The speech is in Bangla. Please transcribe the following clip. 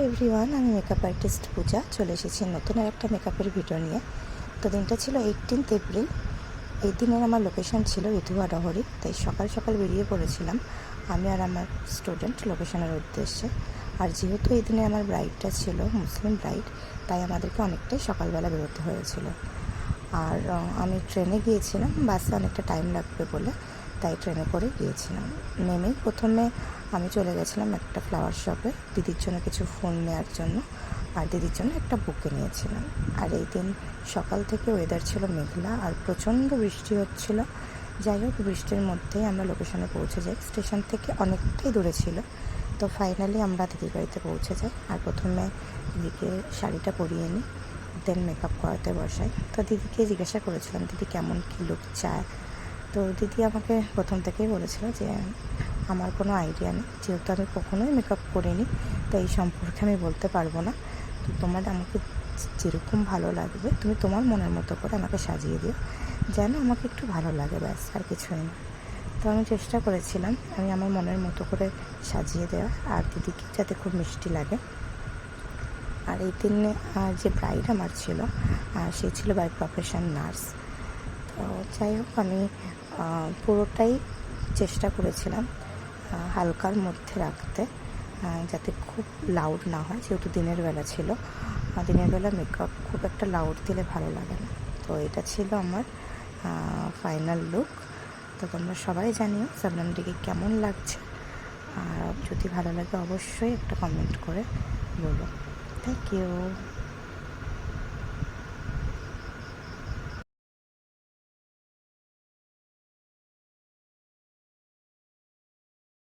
এভরিওয়ান, আমি মেকআপ আর্টিস্ট পূজা চলে এসেছি নতুন আর একটা মেকআপের ভিডিও নিয়ে। তো দিনটা ছিল 18 এপ্রিল। এই দিনের আমার লোকেশন ছিল ইথুয়া ডহরি। তাই সকাল সকাল বেরিয়ে পড়েছিলাম আমি আর আমার স্টুডেন্ট লোকেশনের উদ্দেশ্যে। আর যেহেতু এই দিনে আমার ব্রাইডটা ছিল মুসলিম ব্রাইড, তাই আমাদেরকে অনেকটাই সকালবেলা বেরোতে হয়েছিল। আর আমি ট্রেনে গিয়েছিলাম, বাসে অনেকটা টাইম লাগবে বলে তাই ট্রেনে করে গিয়েছিলাম। নেমেই প্রথমে আমি চলে গেছিলাম একটা ফ্লাওয়ার শপে দিদির জন্য কিছু ফুল নেওয়ার জন্য, আর দিদির জন্য একটা বুকে নিয়েছিলাম। আর এই দিন সকাল থেকে ওয়েদার ছিল মেঘলা আর প্রচণ্ড বৃষ্টি হচ্ছিল। যাই হোক, বৃষ্টির মধ্যেই আমরা লোকেশনে পৌঁছে যাই। স্টেশন থেকে অনেকটাই দূরে ছিল। তো ফাইনালি আমরা দিদির বাড়িতে পৌঁছে যাই। আর প্রথমে দিদিকে শাড়িটা পরিয়ে নিই, দেন মেকআপ করাতে বসাই। তো দিদিকে জিজ্ঞাসা করেছিলাম দিদি কেমন কী লুক চায়। তো দিদি আমাকে প্রথম থেকেই বলেছিল যে আমার কোনো আইডিয়া নেই, যেহেতু আমি কখনোই মেকআপ করিনি, তাই এই সম্পর্কে আমি বলতে পারবো না। তো তোমার আমাকে যেরকম ভালো লাগবে তুমি তোমার মনের মতো করে আমাকে সাজিয়ে দিও, যেন আমাকে একটু ভালো লাগে, ব্যাস, আর কিছুই না। তো আমি চেষ্টা করেছিলাম আমি আমার মনের মতো করে সাজিয়ে দেওয়া, আর দিদিকে যাতে খুব মিষ্টি লাগে। আর এই দিনে যে ব্রাইড আমার ছিল, সে ছিল বাই প্রফেশন নার্স। তো যাই হোক, আমি পুরোটাই চেষ্টা করেছিলাম হালকার মধ্যে রাখতে, যাতে খুব লাউড না হয়, যেহেতু দিনের বেলা ছিল। দিনের বেলা মেকআপ খুব একটা লাউড দিলে ভালো লাগে না। তো এটা ছিল আমার ফাইনাল লুক। তো তোমরা সবাই জানিও সাবনামটিকে কেমন লাগছে, আর যদি ভালো লাগে অবশ্যই একটা কমেন্ট করে বলো। Thank you.